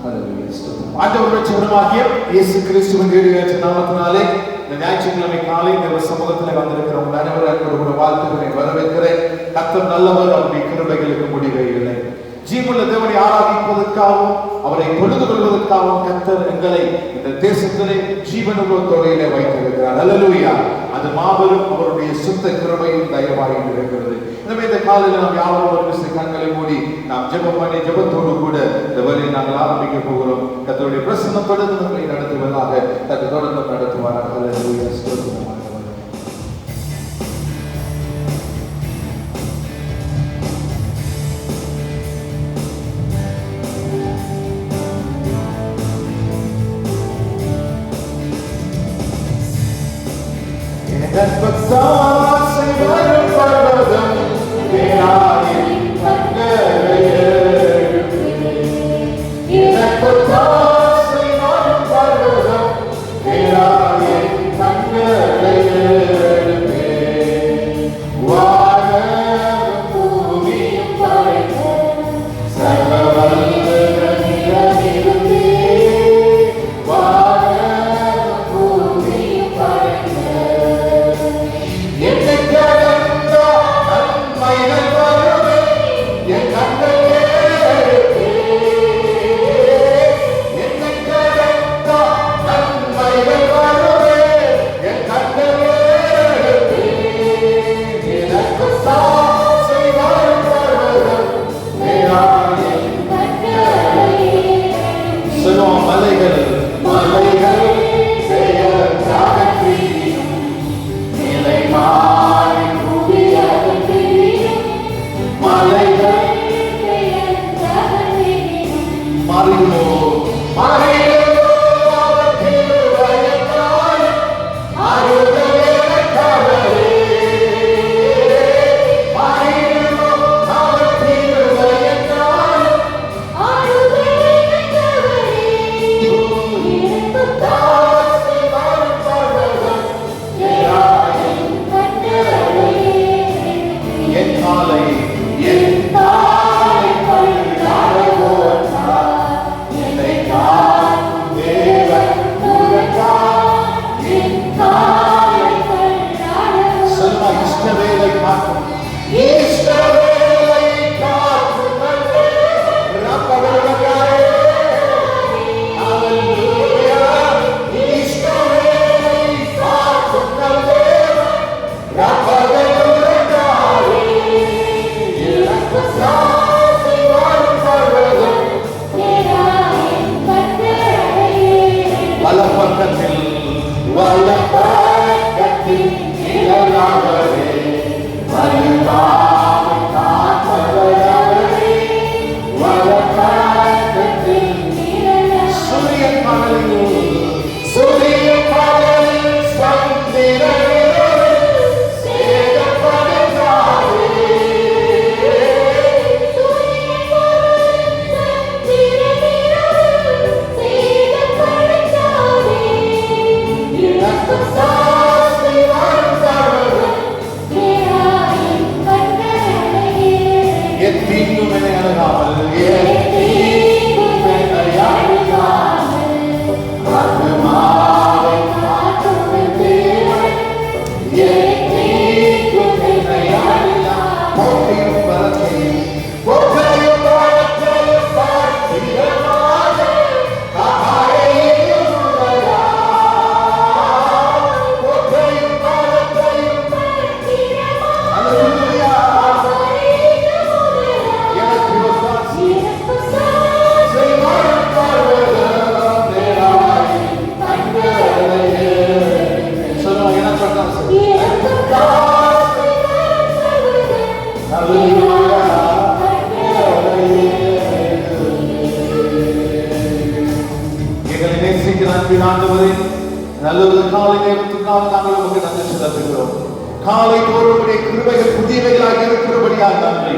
ஆண்டவருடைய சிவமாகிய இயேசு கிறிஸ்துவின் நாமத்தினாலே இந்த ஞாயிற்றுக்கிழமை காலை இந்த சமூகத்தில் வந்திருக்கிற உங்கள் அனைவரும் வாழ்த்துக்களை வரவேற்கிறேன். கர்த்தர் நல்லவர், அவருடைய கிருபைகளுக்கு முடிவே இல்லை. ஜீவனுள்ள தேவனை ஆராதிப்பதற்காகவும் அவரை தொழுது கொள்வதற்காகவும் கர்த்தர் எங்களை இந்த தேசத்திலே ஜீவனுள்ள தொகையிலே வைத்திருக்கிறார். அல்லேலூயா. அது மாபெரும் அவருடைய சுத்த கிருபையும் தயவாயும் இருக்கிறது. எனவே இந்த காலையில் நாம் யாரும் ஒரு கண்களை மூடி நாம் ஜெபம் பண்ணி ஜெபத்தோடு கூட இந்த வழியை நாங்கள் ஆரம்பிக்க போகிறோம். கர்த்தருடைய பிரசன்னத்தோடு நம்மை நடத்துவதாக கர்த்தர் தொடர்ந்து நடத்துவார்கள். அல்லேலூயா. ஸ்தோத்திரம். நல்ல காலை நேரத்துக்காக நாங்கள் உமக்கு நன்றி செலுத்துகிறோம். காலை தோறுமுடைய கிருபைகள் புதியவைகளாக இருக்கிறபடியாக நன்றி.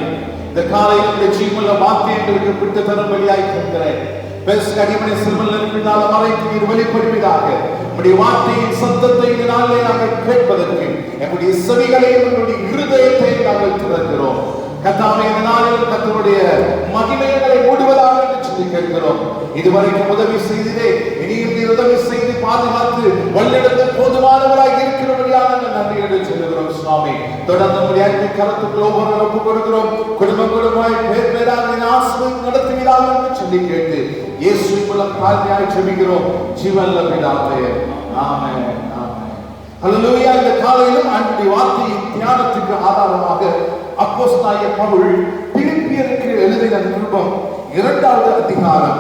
இந்த காலையில் ஜீவனுள்ள வார்த்தை எங்களுக்கு பிடித்த தரும்படியாய் கேட்கிறேன். பேசுகிற அடிமனை சிறுமலன் பின்னால் மறைத்து நீர் வெளிப்படுவதாக உம்முடைய வார்த்தையின் சத்தத்தை இந்த நாளிலே நாங்கள் கேட்பதற்கு எங்களுடைய செவிகளையும் எங்களுடைய இருதயத்தையும் நாங்கள் திறக்கிறோம். கர்த்தாவே, இந்த நாளில் கர்த்தருடைய மகிமைகளை மூடுவதாக சொல்லி கேட்கிறோம். இதுவரைக்கும் உதவி செய்ததே, இனியும் நீ உதவி செய்து பாதுகாத்து வழிநடத்த போதுமானவராக இருக்கிறபடியாக நன்றி என்று சொல்லுகிறோம் சுவாமி. தொடர்ந்து முடியாத கருத்துக்கள் ஒவ்வொரு ஒப்பு கொடுக்கிறோம். குடும்பமாய் பேர் பேராக ஆசீர்வதித்து நடத்துவீராக என்று சொல்லி கேட்டு இயேசு மூலம் தாழ்மையாய் ஜெபிக்கிறோம் ஜீவனுள்ள பிதாவே. ஆமென். ஹல்லேலூயா. இந்த காலையிலும் ஆண்டவருடைய வார்த்தையின் தியானத்துக்கு ஆதாரமாக அப்போஸ்தலனாகிய பவுல் பிலிப்பியருக்கு எழுதின நிருபம் 2வது அதிகாரம்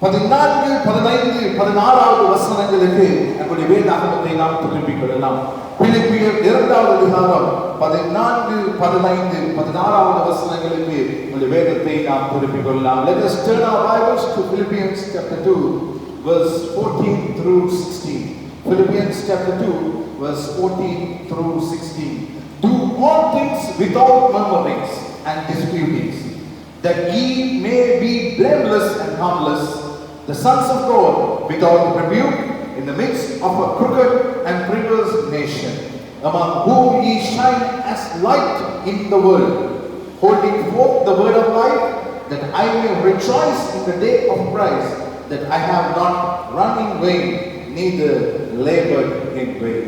14, 15, 16வது வசனங்களுக்கு நம்முடைய வேதாகமத்தை நாம் திருப்பிக் கொள்ளலாம். பிலிப்பியர் 2வது அதிகாரம் 14, 15, 16வது வசனங்களுக்கு நம்முடைய வேதத்தை நாம் திருப்பிக் கொள்ளலாம். Let us turn our Bibles to Philippians chapter 2 verse 14 through 16. Philippians chapter 2 verse 14 through 16. Do all things without murmurings and disputings, that ye may be blameless and harmless, the sons of God, without rebuke, in the midst of a crooked and perverse nation, among whom ye shine as light in the world, holding forth the word of life, that I may rejoice in the day of Christ, that I have not run in vain, neither labored in vain.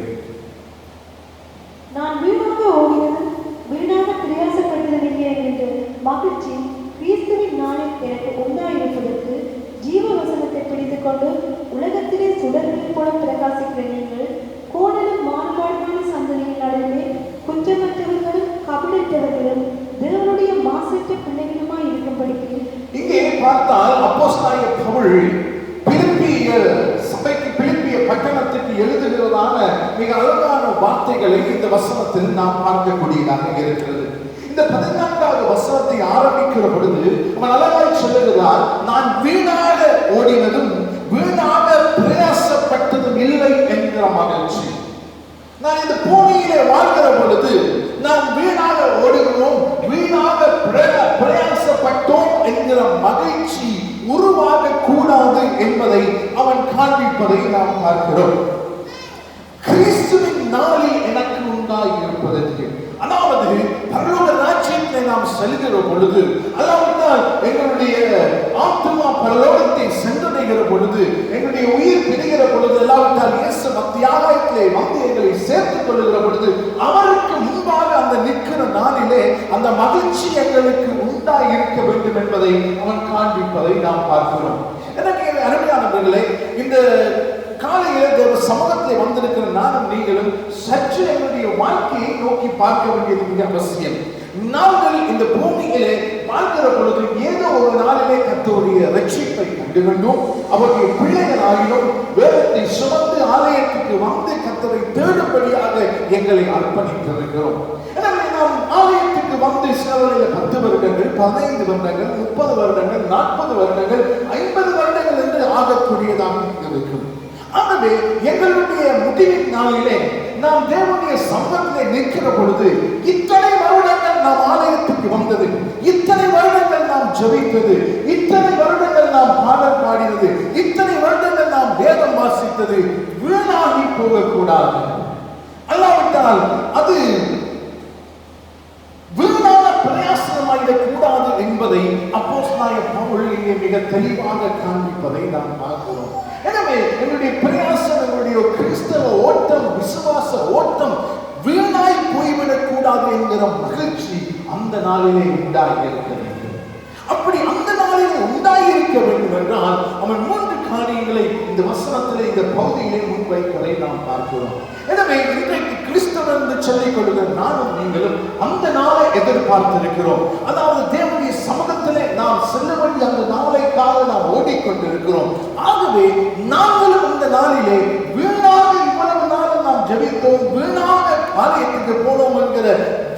நான் வீணாக ஓடினதும் வீணாக பிரயாசப்பட்டதில்லை என்று மகிழ்ச்சி கிறிஸ்துவின் நாளில் எனக்கு உண்டாயிருப்பதற்கு ஜீவ வசனத்தை பிடித்துக் கொண்டு உலகத்திலே சுடர்கள் போல பிரகாசிக்கிற நீங்கள் கோணலும் மாறுபாடுமான சந்ததியின் நடுவே குற்றமற்றவர்களும் கபடற்றவர்களும் தேவனுடைய மாசற்ற பிள்ளைகளுமாய் இருக்கும்படிக்கு. இங்கே பார்த்தால் அப்போஸ்தலனாகிய பவுல் பிலிப்பிய சபைக்கு, பிலிப்பிய பட்டணத்துக்கு எழுதுகிறதான மிக அழகான வார்த்தைகளை இந்த வசனத்தில் நாம் பார்க்கக்கூடியதாக இருக்கிறது. இந்த 14வது வசனத்தை ஆரம்பிக்கிற பொழுது அவன் அழகாய் சொல்லுகிறார், நான் வீணாக ஓடினதும் வீணாக பிரயாசப்பட்டதும் இல்லை என்கிற மகிழ்ச்சி. நான் இந்த பூமியிலே வாழ்கிற பொழுது நாம் வீணாக ஓடுகிறோம், வீணாக பிரயாசப்பட்டோம் என்கிற மகிழ்ச்சி உருவாக கூடாது என்பதை அவன் காண்பிப்பதை நாம் பார்க்கிறோம். கிறிஸ்துவின் நாளில் எனக்கு உண்டாகி இருப்பதற்கு, அதாவது பரலோக ராஜ்யத்தை நாம் செல்கிற பொழுது, அல்லாவிட்டால் எங்களுடைய ஆத்மா பரலோகத்தை சென்றடைகிற பொழுது, எங்களுடைய உயிர் பிரிகிற பொழுது, அல்லாவிட்டால் இயேசு மத்தியாகாயத்திலே வந்து எங்களை சேர்த்துக் கொள்ளுகிற பொழுது, அவருக்கு முன்பாக அந்த நிற்கிற நாளிலே அந்த மகிழ்ச்சி எங்களுக்கு உண்டாகி இருக்க வேண்டும் என்பதை அவன் காண்பிப்பதை நாம் பார்க்கிறோம். எனக்கு அருமையானவர்களே, இந்த காலையில தேவ சமூகத்திலே வந்திருக்கிற நானும் நீங்களும் சற்று எங்களுடைய வாழ்க்கையை நோக்கி பார்க்க வேண்டியது மிக அவசியம். நாங்கள் இந்த பூமியிலே வாழ்கிற பொழுது ஏதோ ஒரு நாளிலே கர்த்தருடைய ரட்சிப்பை கண்டுகொண்டோம், அவருடைய பிள்ளைகள் ஆகினோம், வேதத்தை சுமந்து ஆலயத்துக்கு வந்து கர்த்தரை தேடும்படியாக எங்களை அர்ப்பணித்திருக்கிறோம். எனவே நாம் ஆலயத்துக்கு வந்து சிலவரையில் 10 வருடங்கள், 15 வருடங்கள், 30 வருடங்கள், 40 வருடங்கள், 50 வருடங்கள் என்று ஆகக்கூடியதாக இருக்கும். ஆகவே எங்களுடைய முடிவின் நாளிலே நாம் தேவனுடைய சமூகத்திலே நிற்கிற பொழுது, இத்தனை வருடங்கள் நாம் ஆலயத்துக்கு வந்தது, இத்தனை வருடங்கள் நாம் ஜெபித்தது, இத்தனை வருடங்கள் நாம் பாடல் பாடினது, இத்தனை வருடங்கள் நாம் வேதம் வாசித்தது வீணாகி போகக்கூடாது. அல்லாவிட்டால் அது வீணான பிரயாசமாயிடக் கூடாது என்பதை அப்போஸ்தலனாகிய பவுல் இங்கே மிக தெளிவாக காண்பிப்பதை நாம் பார்க்கிறோம். எனவே என்னுடைய பிரயாசம், என்னுடைய கிறிஸ்தவ ஓட்டம், விசுவாச ஓட்டம் வீணாய் போய்விடக் கூடாது என்கிற மகிழ்ச்சி அந்த நாளிலே உண்டாகி இருக்க வேண்டும். அப்படி அந்த நாளிலே உண்டாகி இருக்க வேண்டும் என்றால் அவன் 3 காரியங்களை இந்த வசனத்திலே, இந்த பகுதியிலே முன்வைப்பதை நாம் பார்க்கிறோம். எனவே இன்றைக்கு கிறிஸ்தவன் என்று சொல்லிக் கொள்கிற நானும் நீங்களும் அந்த நாளை எதிர்பார்த்திருக்கிறோம். அதாவது தேவனுடைய சமூகத்திலே நாம் செல்ல வேண்டிய அந்த நாளைக்காக நாம் ஓடிக்கொண்டிருக்கிறோம். ஆகவே நாங்களும் இந்த நாளிலே வீணாக இவ்வளவு நாள் நாம் ஜெபித்தோம், வீணாக ஆலயத்துக்கு போனோம் என்கிற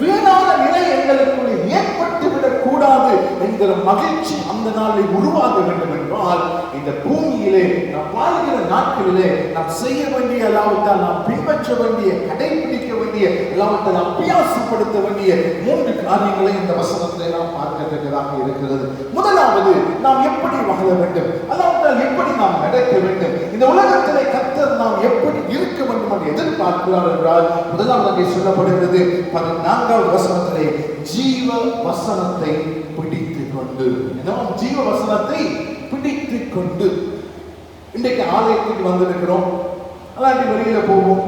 வீணான நிலை எங்களுக்குள்ளே ஏற்பட்டுவிடக் கூடாது என்கிற மகிழ்ச்சி அந்த நாளில் உருவாக வேண்டும் என்றால், இந்த பூமியிலே நாம் வாழ்கிற நாட்களிலே நாம் செய்ய வேண்டிய, அல்லாவிட்டால் நாம் பின்பற்ற வேண்டிய, கடைபிடிக்க வேண்டிய, அல்லாவிட்டால் நாம் அபியாசப்படுத்த வேண்டிய 3 காரியங்களை இந்த வசனத்திலே நாம் பார்க்கத்தக்கதாக இருக்கிறது. முதலாவது, நாம் எப்படி வாழ வேண்டும், அல்லாவிட்டால் எப்படி நாம் நடக்க வேண்டும், இந்த உலகத்திலே கர்த்தர் நாம் எப்படி இருக்க வேண்டும் என்று எதிர்பார்க்கிறார் என்றால், முதலாவது சொல்லப்படுகிறது 14வது வசனத்திலே, ஜீவ வசனத்தை பிடித்துக் கொண்டு. கொண்டு, நாம் ஜீவ வசனத்தை பிடித்து கொண்டு. இன்றைக்கு ஆலயத்துக்கு வந்திருக்கிறோம், அல்லாட்டி வெளியில போவோம்,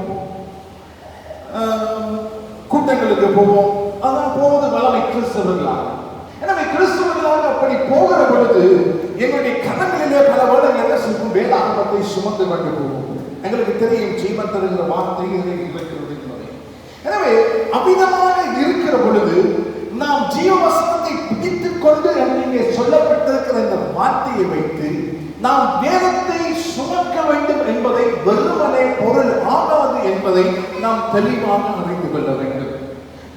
கூட்டங்களுக்கு போவோம், அதான் போவது வளமை கிறிஸ்தவர்களாக. எனவே கிறிஸ்தவர்களாக அப்படி போகிற பொழுது எங்களுடைய கரங்களிலே பல வருடங்கள் சுமக்கும் வேதாகமத்தை சுமந்து கொண்டு போவோம். எங்களுக்கு தெரியும் ஜீவன் தருகிற வார்த்தை இருக்கிறது. எனவே அபிதமாக இருக்கிற பொழுது நாம் ஜீவ வசனத்தை பிடித்துக் கொண்டு இங்கே சொல்லப்பட்டிருக்கிற இந்த வார்த்தையை வைத்து நாம் வேதத்தை சுமக்க வேண்டும் என்பதை வெறுமனே பொருள் ஆகாது என்பதை நாம் தெளிவாக அறிந்து கொள்ள வேண்டும்.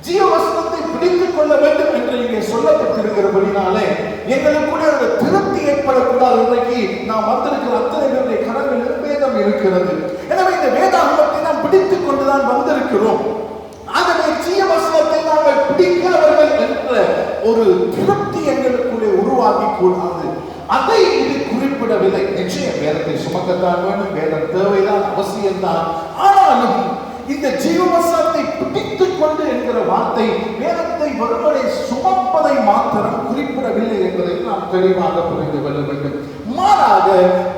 ஜீவ வசனத்தை பிடித்துக் கொள்ள வேண்டும் என்று இங்கே சொல்லப்பட்டிருக்கிறபடினாலே எங்களுக்குடைய ஒரு திருப்தி ஏற்படக்கூடாது. இன்றைக்கு நாம் வந்திருக்கிற அத்தனை பேருடைய கரங்களில் வேதம் இருக்கிறது. எனவே இந்த வேதாகமத்தை நாம் பிடித்துக் கொண்டுதான் வந்திருக்கிறோம். ஆகவே ஜீவ வசனத்தை நாங்கள் பிடிக்கிறவர்கள் என்ற ஒரு திருப்தி எங்களுக்குள்ளே உருவாகி கூடாது. அதை இது குறிப்பிடவில்லை. நிச்சயம் வேதத்தை சுமக்கத்தான் வேண்டும், வேதம் தேவைதான், அவசியம்தான். ஆனாலும் இந்த ஜீவவசனத்தை பிடித்துக் கொண்டு என்கிற வார்த்தை வேதத்தை ஒருவரை சுமப்பதை மாத்திரம் குறிப்பிடவில்லை என்பதை நாம் தெளிவாக புரிந்து கொள்ள வேண்டும். மாறாக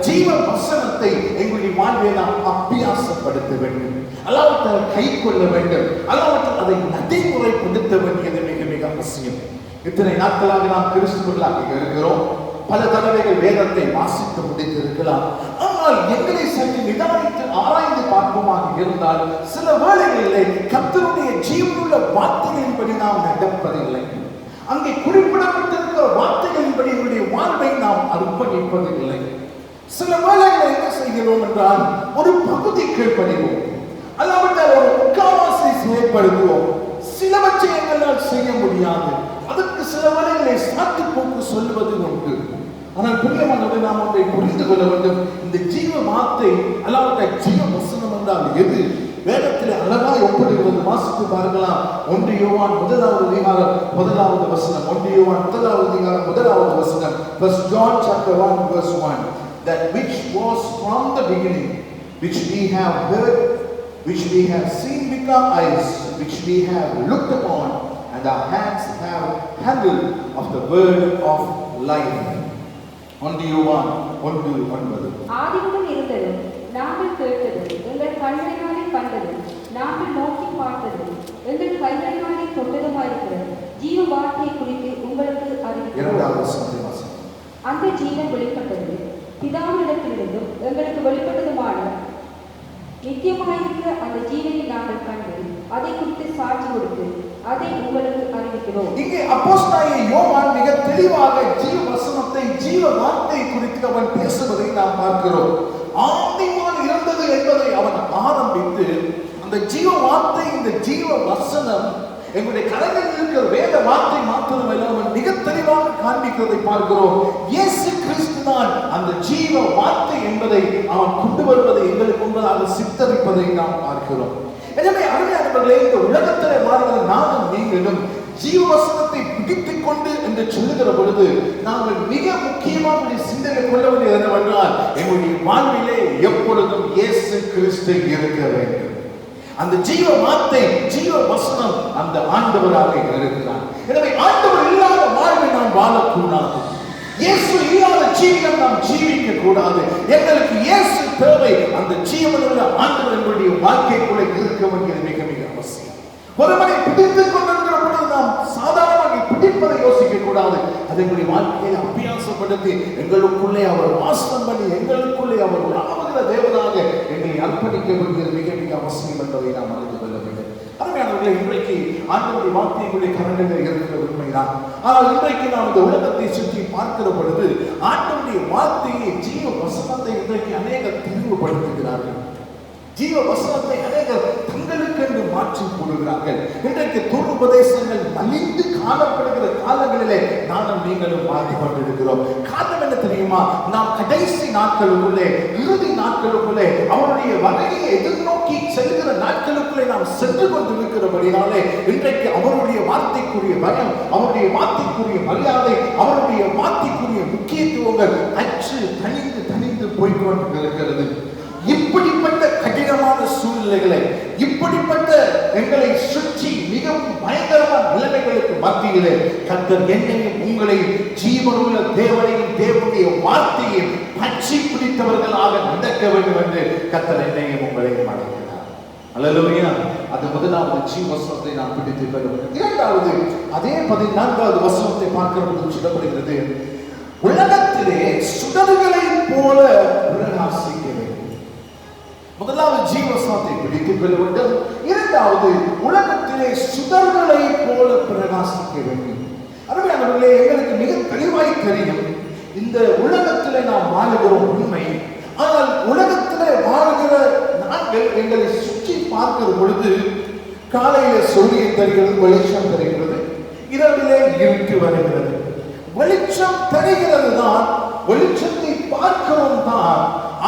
ஜீவ வசனத்தை எங்களுடைய வாழ்வில் நாம் அபியாசப்படுத்த வேண்டும், அல்லாவிட்டால் கை கொள்ள வேண்டும், அல்லாவிட்டால் அதை நடைமுறைப்படுத்த வேண்டியது மிக மிக அவசியம். இத்தனை நாட்களாக நாம் கிறிஸ்துவர்களாக இருக்கிறோம், பல தடவைகள் வேதத்தை வாசித்து முடித்திருக்கலாம். ஆனால் எங்களை சற்று நிதானித்து ஆராய்ந்து பார்ப்போமாக இருந்தால் சில வேளைகளிலே கர்த்தருடைய ஜீவனுள்ள வார்த்தைகளின்படி நாம் நடப்பதில்லை. அங்கே குறிப்பிடப்பட்டிருக்கிற வார்த்தைகளின்படி எங்களுடைய வாழ்வை நாம் அர்ப்பணிப்பதில்லை. சில வேளைகளை என்ன செய்கிறோம் என்றால் ஒரு பகுதி கீழ்ப்படிவோம், அல்லாவிட்டால் ஒரு முக்காவாசி செயல்படுத்துவோம். சிலவற்றை எங்களால் செய்ய முடியாது, அதற்கு சில வேளைகளை சாட்டு போக்கு சொல்லுவது உண்டு. ஆனால் பிரியமானவர்களே, நாம் ஒன்றை புரிந்து கொள்ள வேண்டும். இந்த ஜீவ வார்த்தை அல்லாவிட்டால் ஜீவ வசனம் என்றால் எது? வேதத்தில் அழகாய் ஒப்பிடுகிறது. வாசித்து பார்க்கலாம். 1 யோவான் 1வது அதிகாரம் 1வது வசனம். 1 யோவான் 1வது அதிகாரம் 1வது வசனம். First John chapter 1 verse 1. That which was from the beginning, which we have heard, which we have seen with our eyes, which we have looked upon, and our hands have handled of the word of life. 1 யோவான் 1:9. ஆதிமுதல் இருந்ததும் நாங்கள் கேட்டதும் எங்கள் கண்களினாலே கண்டதும் நாங்கள் நோக்கி பார்த்ததும் எங்கள் கைகளினாலே தொட்டதுமாயிருக்கிற ஜீவ வார்த்தையை குறித்து உங்களுக்கு அறிவிக்கிறோம். அந்த ஜீவன் வெளிப்பட்டது, பிதாவினிடத்திலிருந்தும் எங்களுக்கு வெளிப்பட்டதுமான நித்தியமாயிருக்கிற அந்த ஜீவனை நாங்கள் கண்டு அதை குறித்து சாட்சி கொடுத்து அதை உங்களுக்கு அறிவிக்கிறோம். இங்கே அப்போஸ்தலனாகிய யோவான் மிக தெளிவாக ஜீவ வசனத்தை, ஜீவ வார்த்தை குறித்து அவன் பேசுவதை நாம் பார்க்கிறோம். ஆதியினால் இருந்தது என்பதை அவன் ஆரம்பித்து அந்த ஜீவ வார்த்தை, இந்த ஜீவ வசனம் எங்களுடைய கரங்களில் இருக்கிற வேத வார்த்தை மாத்திரமல்ல, அவன் மிக தெளிவாக காண்பிக்கிறதை பார்க்கிறோம். இயேசு கிறிஸ்து தான் அந்த ஜீவ வார்த்தை என்பதை அவன் கொண்டு வருவதை எங்களுக்கு முன்பதாக சித்தரிப்பதை நாம் பார்க்கிறோம். எனவே அருமையானவர்களே, இந்த உலகத்திலே வாழ்கிற நானும் நீங்களும் ஜீவ வசனத்தை பிடித்துக் கொண்டு என்று சொல்லுகிற பொழுது நாங்கள் மிக முக்கியமாக சிந்தனை கொள்ள வேண்டியது என்னவென்றால், எங்களுடைய வாழ்விலே எப்பொழுதும் இயேசு கிறிஸ்து இருக்க வேண்டும். அந்த ஜீவ வார்த்தை, ஜீவ வசனம் அந்த ஆண்டவராக இருக்கிறார். எனவே ஆண்டவர் இல்லாத வாழ்வை நாம் வாழக்கூடாது, இயேசு இல்லாத ஜீவனம் நாம் ஜீவிக்க கூடாது. எங்களுக்கு இயேசு தேவை. அந்த ஜீவனுள்ள ஆண்டவர் எங்களுடைய வாழ்க்கைக்குள்ள இருக்க வேண்டியது மிக மிக அவசியம். ஒருவனை பிடித்துக் கொண்டிருக்கிற பொழுது நாம் சாதாரணமாக பிடிப்பதை யோசிக்க கூடாது. அதை எங்களுடைய வாழ்க்கையை அபியாசப்படுத்தி எங்களுக்குள்ளே அவர் வாசம் பண்ணி எங்களுக்குள்ளே அவர் உலாவுகிற தேவனாக எங்களை அர்ப்பணிக்க வேண்டியது மிக மிக அவசியம் என்பதை நாம் அறிந்து கொள்ள வேண்டும். அருமையானவர்களே, இன்றைக்கு ஆண்டவருடைய வார்த்தைகளுடைய கரங்களில் இருக்கிற உண்மைதான். ஆனால் இன்றைக்கு நாம் இந்த உலகத்தை சுற்றி பார்க்கிற பொழுது ஆண்டவருடைய வார்த்தையை, ஜீவ வசனத்தை இன்றைக்கு அநேகர் திரிவுபடுத்துகிறார்கள். ஜீவ வசனத்தை அநேகர் தங்களுக்கென்று மாற்றி போடுகிறார்கள். இன்றைக்கு துருபதேசங்கள் மலிந்து காணப்படுகிற காலங்களிலே நானும் நீங்களும் வாழ்ந்து கொண்டிருக்கிறோம். காரணம் என்ன தெரியுமா? நாம் கடைசி நாட்களுக்குள்ளே, இறுதி நாட்களுக்குள்ளே, அவருடைய வகையை எதிர்நோக்கி செல்கிற நாட்களுக்குள்ளே நாம் சென்று கொண்டிருக்கிறபடினாலே இன்றைக்கு அவருடைய வார்த்தைக்குரிய பயம், அவருடைய வார்த்தைக்குரிய மரியாதை, அவருடைய வார்த்தைக்குரிய முக்கியத்துவங்கள் அற்று தனிந்து போய்கொண்டிருக்கிறது. இப்படிப்பட்ட கடினமான பயங்கரமான சூழ்நிலைகளை, இப்படிப்பட்ட எங்களை சுற்றி மிகவும் பயங்கரமான நிலைமைகளுக்கு மத்தியிலே கர்த்தர் என்னையும் உங்களை ஜீவனுள்ள தேவனையும் தேவனுடைய வார்த்தையை பற்றி பிடித்தவர்களாக நடக்க வேண்டும் என்று கர்த்தர் என்னையும் உங்களையும் அழைக்கிறார். அல்லேலூயா. அது முதலாவது ஜீவவசனத்தை நாம் பிடித்துக் கொள்ள வேண்டும். இரண்டாவது, அதே 14வது வசனத்தை பார்க்கிற பொழுது சொல்லப்படுகிறது, உலகத்திலே சுடர்களை போல பிரகாசிக்க வேண்டும். முதலாவது ஜீவவசனத்தை பிடித்துக் கொள்ள வேண்டும். இரண்டாவது, உலகத்திலே சுடர்களை போல பிரகாசிக்க வேண்டும். அருமையானவர்களே, எங்களுக்கு மிக தெளிவாய் தெரியும் இந்த உலகத்திலே நாம் வாழுகிறோம் உண்மை. ஆனால் உலகத்திலே வாழ்கிற நாங்கள் எங்களை சுற்றி பார்க்கிற பொழுது காலையில சூரியன் தருகிறது, வெளிச்சம் தருகிறது, இரவிலே இருட்டு வருகிறது. வெளிச்சம் தருகிறது தான், வெளிச்சத்தை பார்க்கிறோம் தான்.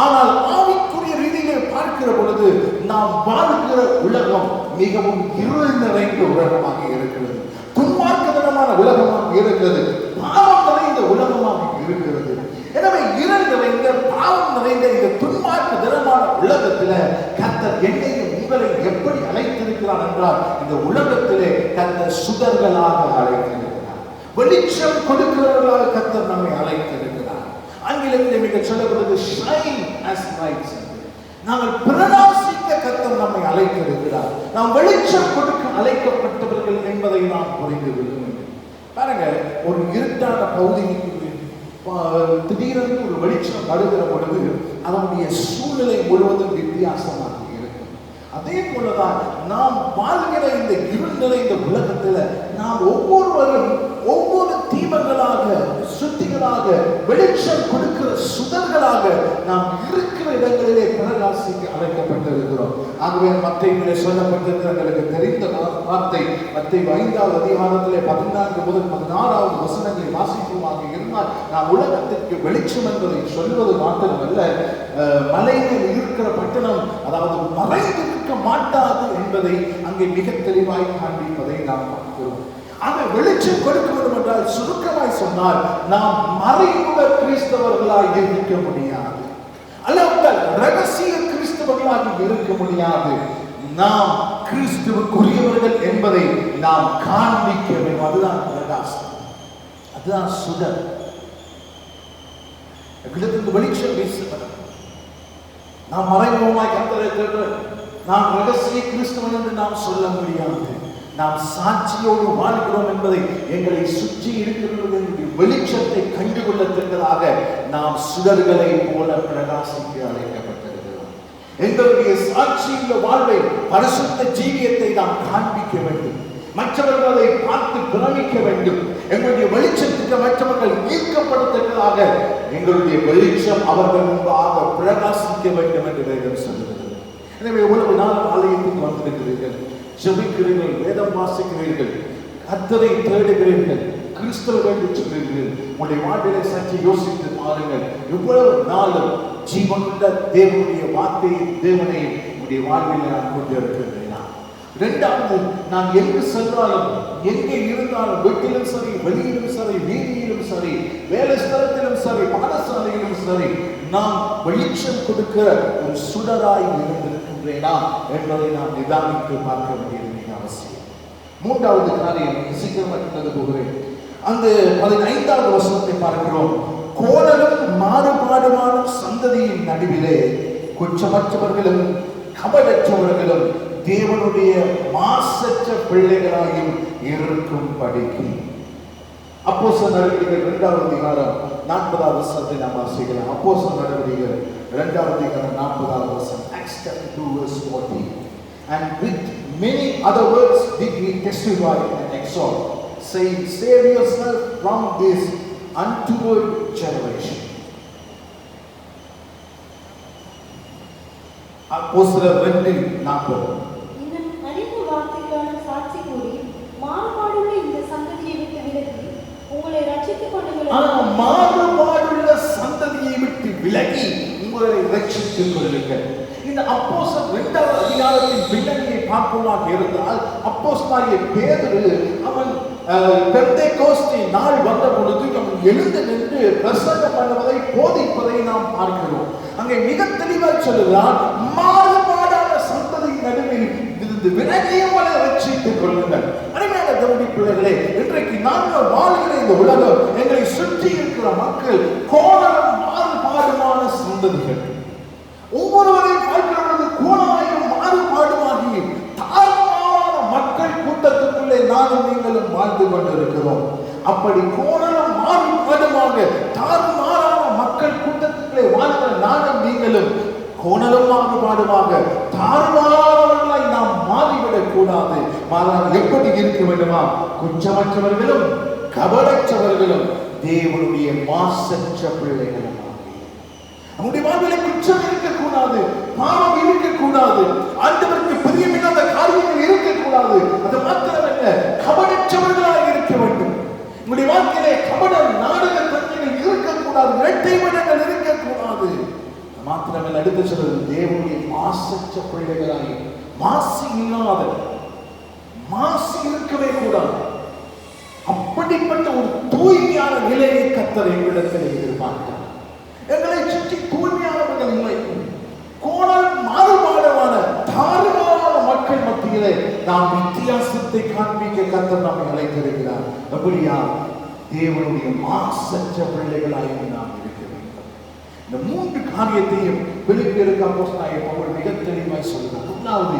ஆனால் ஆவிக்குரிய ரீதியிலே பார்க்கிற பொழுது நாம் வாழ்கிற உலகம் மிகவும் இருள் நிறைந்த உலகமாக இருக்கிறது, துன்மார்க்கத்தனமான உலகமாக இருக்கிறது, பாவம் நிறைந்த உலகமாக இருக்கிறது. எனவே இருள் நிறைந்த பாவம் நிறைந்த இந்த துன்மார்க்கத்தனமான உலகத்தில கர்த்தர் என்னையும் உங்களை எப்படி அழைத்திருக்கிறார் என்றால், இந்த உலகத்திலே கர்த்தர் சுடர்களாக அழைத்திருக்கிறார், வெளிச்சம் கொடுக்கிறவர்களாக கர்த்தர் நம்மை அழைத்திருக்கிறார். ஆங்கிலத்திலே மிக சொல்லப்படுவது shine as lights. நாங்கள் பிரகாசிக்க கர்த்தர் நம்மை அழைத்திருக்கிறார். நாம் வெளிச்சம் கொடுக்க அழைக்கப்பட்டவர்கள் என்பதை நாம் புரிந்து கொள்ள வேண்டும். பாருங்க, ஒரு இருட்டான பகுதிக்கு திடீரென்று ஒரு வெளிச்சம் வருகிற பொழுது அதனுடைய சூழ்நிலை முழுவதும் வித்தியாசமாக இருக்கும். அதே போலதான் நாம் வாழ்கிற இந்த இருள் நிறைந்த உலகத்துல நாம் ஒவ்வொருவரும் ஒவ்வொரு தீபங்களாக, சுத்திகளாக, வெளிச்சம் கொடுக்கிற சுடர்களாக நாம் இருக்கிற இடங்களிலே பிரகாசிக்க அழைக்கப்பட்டிருக்கிறோம். ஆகவே மத்தேயுவிலே சொல்லப்பட்டிருக்கிற எங்களுக்கு தெரிந்த வார்த்தை, மத்தேயு 5வது அதிகாரத்திலே 14 முதல் 16வது வசனங்களை வாசிப்போமாக இருந்தால், நாம் உலகத்திற்கு வெளிச்சம் என்பதை சொல்வது மாத்திரமல்ல, மலையில் இருக்கிற பட்டணம் அதாவது மறைந்திருக்க மாட்டாது என்பதை அங்கே மிக தெளிவாய் காண்பிப்பதை நாம் பார்க்கிறோம். ஆக வெளிச்சம் கொடுக்க வேண்டும் என்றால், சுருக்கமாய் சொன்னால், நாம் மறைமுக கிறிஸ்தவர்களாய் இருக்க முடியாது, அல்லது ரகசிய கிறிஸ்தவர்களாக இருக்க முடியாது. நாம் கிறிஸ்துவுக்குரியவர்கள் என்பதை நாம் காண்பிக்க வேண்டும். அதுதான் பிரகாசம், அதுதான் சுடர். எங்களுக்கு வெளிச்சம் வீசப்படும். நாம் மறைமுகமாய் கர்த்தரை தேடுகிறோம், நாம் ரகசிய கிறிஸ்தவன் என்று நாம் சொல்ல முடியாது. நாம் சாட்சியோடு வாழ்கிறோம் என்பதை எங்களை சுற்றி இருக்கிறவர்களுடைய வெளிச்சத்தை கண்டுகொள்ளத்தக்கதாக நாம் சுடர்களை போல பிரகாசிக்க அழைக்கப்பட்டிருக்கிறோம். எங்களுடைய சாட்சியுள்ள வாழ்வை, பரிசுத்த ஜீவியத்தை நாம் காண்பிக்க வேண்டும். மற்றவர்கள் அதை பார்த்து பிரமிக்க வேண்டும். எங்களுடைய வெளிச்சத்துக்கு மற்றவர்கள் ஈர்க்கப்படுத்தக்கதாக எங்களுடைய வெளிச்சம் அவர்கள் முன்பாக பிரகாசிக்க வேண்டும் என்று வேதம் சொல்லுகிறது. எனவே இவ்வளவு நாள் ஆலயத்துக்கு வந்திருக்கிறீர்கள், ஜெபிக்கிறீர்கள், வேதம் வாசிக்கிறீர்கள், கர்த்தரை தேடுகிறீர்கள், கிறிஸ்தவர்கள் என்று சொல்கிறீர்கள். உங்களுடைய வாழ்விலை சற்று யோசித்து பாருங்கள். இவ்வளவு நாளும் ஜீவனுள்ள தேவனுடைய வார்த்தையை, தேவனை உங்களுடைய வாழ்வில் நான் கொண்டிருக்கிறேன். இரண்டாவது, நான் எங்கு சென்றாலும், எங்கே இருந்தாலும், வீட்டிலும் சரி, வெளியிலும் சரி, வீதியிலும் சரி, வேலை ஸ்தலத்திலும் சரி, பாடசாலையிலும் சரி, நாம் வெளிச்சம் கொடுக்கிற ஒரு சுடராய் இருந்திருக்கின்றேனா என்பதை நாம் நிதானித்து பார்க்க வேண்டியது மிக அவசியம். மூன்றாவது காரியம், சீக்கிரமாக போகிறேன். அந்த 15வது வசனத்தை பார்க்கிறோம். கோணலும் மாறுபாடுமான சந்ததியின் நடுவிலே குற்றமற்றவர்களும் கபடற்றவர்களும் தேவனுடைய மாசற்ற பிள்ளைகளாயும் இருக்கும் படிக்கு. அப்போஸ்தலர் நடவடிக்கைகள் 2வது அதிகாரம் 40வது வசனத்தை நாம் வாசிக்கலாம். அப்போஸ்தலர் நடவடிக்கைகள் 2வது அதிகாரம் 40வது வசனம். Acts chapter 2 verse 40. And with many other words did he testify and exhort, saying, save yourself from this untoward generation. அப்போஸ்தலர் 2:40. இன்னும் அநேக வார்த்தைகளான சாட்சி கூறி மாறுபாடுள்ள இந்த சந்ததியை விட்டு விலகி உங்களை ரட்சித்துக் கொள்ளுங்கள். மாறுபாடுள்ள சந்ததியை விட்டு விலகி உங்களை ரட்சித்துக் கொள்ளுங்கள். இந்த அப்போஸ்தலர் 2வது அதிகாரத்தின் பின்னணியை பார்ப்போமாக இருந்தால், அப்போஸ்தலனாகிய பேதுரு அவன் பெந்தேகோஸ்தே நாள் வந்த பொழுது அவன் எழுந்து நின்று பிரசங்கம் பண்ணுவதை, போதிப்பதை நாம் பார்க்கிறோம். அங்கே மிக தெளிவாக சொல்லுகிறார், மாறுபாடான இது விலகியும் ரட்சித்துக் கொள்ளுங்கள். அருமையான தேவனுடைய பிள்ளைகளே, இன்றைக்கு நாங்கள் வாழ்கிற இந்த உலகம், எங்களை சுற்றி இருக்கிற மக்கள் கோணலும் மாறுபாடுமான சந்ததிகள். ஒவ்வொருவரையும் பார்க்கிற பொழுது கோணமாயும் மாறுபாடுமாகி தாழ்வான மக்கள் கூட்டத்துக்குள்ளே நானும் நீங்களும் வாழ்ந்து கொண்டிருக்கிறோம். அப்படி கோணலும் மாறுபாடுமாக தாறுமாறான மக்கள் கூட்டத்துக்குள்ளே வாழ்கிற நானும் நீங்களும் கோணலும் மாறுபாடுமாக தாறுமாறானவர்களாய் நாம் மாறிவிடக் கூடாது. மாறாக எப்படி இருக்க வேண்டுமா? குற்றமற்றவர்களும் கபடற்றவர்களும் தேவனுடைய மாசற்ற பிள்ளைகளும். நம்முடைய வாழ்விலே குற்றம் இருக்கக்கூடாது, பாவம் இருக்கக்கூடாது, ஆண்டவருக்கு பிரியமில்லாத காரியங்கள் இருக்கக்கூடாது. அது மாத்திரமல்ல, கபடற்றவர்களாக இருக்க வேண்டும். நம்முடைய வாழ்க்கையிலே கபட நாடக தன்மைகள் இருக்கக்கூடாது, இரட்டை மனங்கள் இருக்கக்கூடாது. மாத்திரமல்ல, அடுத்து சொல்வது தேவனுடைய மாசற்ற பிள்ளைகளாய், மாசு இல்லாத, மாசு இருக்கவே கூடாது. அப்படிப்பட்ட ஒரு தூய்மையான நிலையை கர்த்தர் எங்களிடத்தில் எதிர்பார்க்கிறார். எங்களை சுற்றி தூய்மையானவர்கள் இல்லை, கோணல் மாறுபாடான தாறுமாறான மக்கள் மத்தியிலே நாம் வித்தியாசத்தை காண்பிக்க கர்த்தர் நம்மை அழைத்திருக்கிறார். அப்படியா? தேவனுடைய மாசற்ற பிள்ளைகளாய் நாம் இருக்க வேண்டும். இந்த மூன்று காரியத்தையும் பிலிப்பியருக்கு அப்போஸ்தலனாகிய பவுல் மிக தெளிவாய் சொல்கிறார். முதலாவது,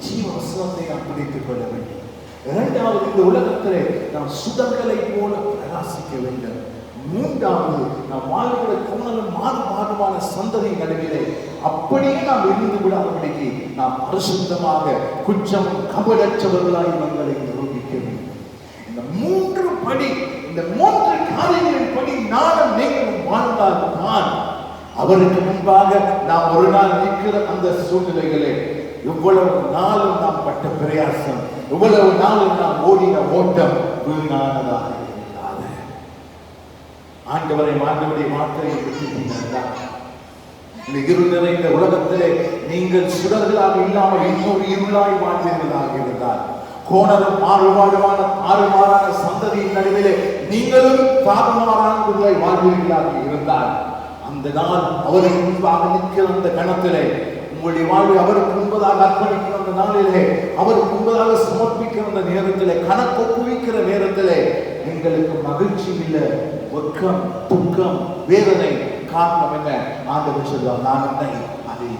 ஜீவ வசனத்தை நாம் பிடித்துக் கொள்ள வேண்டும். இரண்டாவது, இந்த உலகத்திலே நாம் சுடர்களை போல பிரகாசிக்க வேண்டும். மூன்றாவது, நாம் வாழ்கிற கோணலும் மாறுபாடுமான சந்ததி நடுவிலே அப்படியே நாம் இருந்து விடாதபடிக்கு நாம் பரிசுத்தமாக குற்றம் கபடற்றவர்களாய் நம்மளை நிரூபிக்க வேண்டும். இந்த மூன்று படி, இந்த மூன்று காரியங்களின் படி நானும் நீங்களும் வாழ்ந்தால் தான் அவருக்கு முன்பாக நாம் ஒரு நாள் நிற்கிற அந்த சூழ்நிலைகளே இவ்வளவு நாளும் நாம் பட்ட பிரயாசம், இவ்வளவு நாளும் நாம் ஓடின ஓட்டம் வீணானதாக இல்லாத ஆண்டவரை ஆண்டவருடைய வார்த்தையை விட்டுவிட்டீர்களா? இந்த இருள் நிறைந்த உலகத்திலே நீங்கள் சுடர்களாக இல்லாமல் இன்னொரு இருளாய் வாழ்ந்தீர்களாக இருந்தால், கோணலும் மாறுபாடான சந்ததியின் நடுவிலே நீங்களும் தாறுமாறானவர்களாய் வாழ்வீர்களாக இருந்தால், அந்த நாள் அவருக்கு முன்பாக நிற்கிற அந்த கணத்திலே உங்களுடைய வாழ்வை அவருக்கு முன்பதாக அர்ப்பணிக்கிற அந்த நாளிலே, அவருக்கு முன்பதாக சமர்ப்பிக்கிற அந்த நேரத்திலே, கணக்கு ஒப்புவிக்கிற நேரத்திலே எங்களுக்கு மகிழ்ச்சி இல்லை, வெட்கம், துக்கம், வேதனை. காரணம் என்ன? ஆண்டவர் சொல்வார், நான் என்னை அதை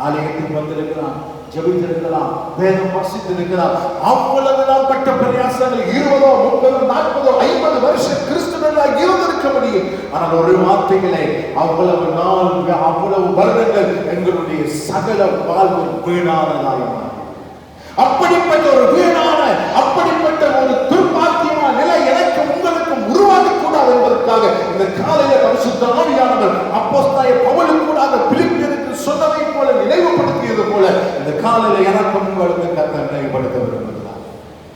ஆலயத்தில் வந்திருக்கிறான், ஜெபித்திருக்கலாம், வேதம் வாசித்திருக்கலாம், அவ்வளவு நாம் பட்ட பிரயாசங்கள் 20, 30, 40, 50 வருஷம் கிறிஸ்துவர்களாக இருந்திருக்க முடியும். ஆனால் ஒரு வார்த்தைகளே அவ்வளவு நாள், அவ்வளவு வருடங்கள் எங்களுடைய சகல வாழ்வு வீணானதாய் மாறி, அப்படிப்பட்ட ஒரு வீணான, அப்படிப்பட்ட ஒரு துர்பாக்கியமான நிலை எனக்கு உங்களுக்கும் உருவாகக்கூடாது என்பதற்காக இந்த காலையில பரிசுத்த ஆவியானவர் அப்போஸ்தலனாகிய பவுலுக்கு கூடாக பிலிப்பியருக்கு சொன்னதை போல நினைவுபடுத்தியது போல இந்த காலையில எனக்கும் உங்களுக்கு கர்த்தர் நினைவுபடுத்த விரும்புகிறார்.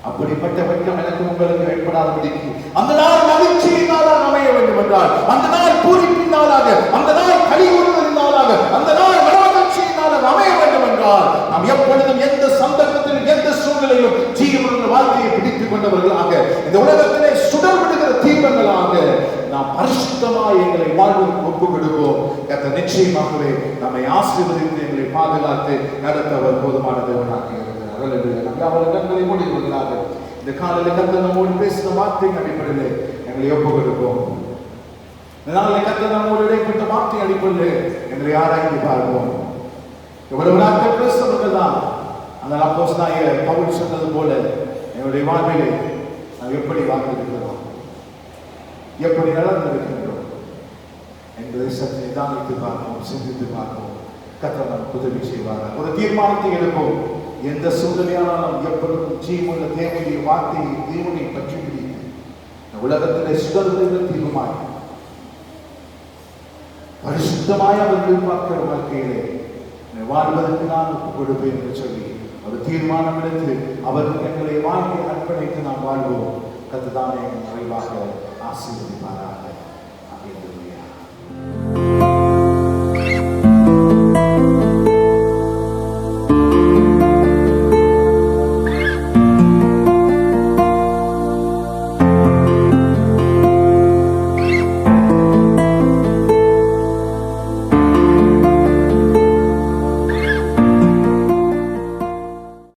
அப்படிப்பட்ட வெட்கம் எனக்கு உங்களுக்கு ஏற்படாதபடிக்கு அந்த நாள் மகிழ்ச்சியின் நாளாக அமைய வேண்டும் என்றால், அந்த நாள் பூரிப்பின் நாளாக, அந்த நாள் களி கூறுவதின் நாளாக, அந்த நாள் மனமகிழ்ச்சியின் நாளாக அமைய வேண்டும் என்றால், நாம் எப்பொழுதும் எந்த சந்தர்ப்பத்திலும் எந்த சூழ்நிலையிலும் ஜீவனுள்ள வாழ்க்கையை பிடித்துக் கொண்டவர்களாக, இந்த உலகத்திலே சுடர் விடுகிற தீபங்களாக நாம் பரிசுத்தமாக எங்களை வாழ்வதற்கு ஒப்புக் கொடுப்போம். கர்த்தர் நிச்சயமாகவே நம்மை ஆசீர்வதித்து எங்களை பாதுகாத்து நடத்தவர் போதுமான தேவனாக இருக்கிறார். அவர் கண்களை மூடிக் கொள்கிறார்கள். இந்த காலையில் கர்த்தர் நம்மோடு பேசின வார்த்தையின் அடிப்படையில் எங்களை ஒப்புக் கொடுப்போம். இந்த நாளில் கர்த்தர் நம்மோடு இடைப்பட்ட வார்த்தை அடிப்படையில் எங்களை ஆராய்ந்து பார்ப்போம். இவ்வளவு நாட்கள் கிறிஸ்தவர்கள் தான். ஆனால் அப்போஸ்தலனாகிய பவுல் சொன்னது போல எங்களுடைய வாழ்விலே நாம் எப்படி வாழ்ந்திருக்கிறோம், எப்படி நடந்திருக்கின்றோம் என்பதை சற்று நிதானித்து பார்ப்போம், சிந்தித்து பார்ப்போம். கர்த்தர் நமக்கு உதவி செய்வார்கள். ஒரு தீர்மானத்தை எடுப்போம். எந்த சூழ்நிலையானாலும் எப்பொழுதும் ஜீவனுள்ள தேவனுடைய வார்த்தையை, தேவனை பற்றி பிடித்து உலகத்திலே சுடர்விடுகிற தீர்மானம் பரிசுத்தமாய் அவர்கள் பார்க்கிற வாழ்க்கையிலே வாழ்வதற்கு நான் ஒப்புக் கொடுப்பேன் என்று சொல்லி ஒரு தீர்மானம் எடுத்து அவர்கள் எங்களை வாழ்க்கையை அர்ப்பணித்து நாம் வாழ்வோம். கர்த்தர் தாமே நிறைவாக ஆசீர்வதிப்பாராக.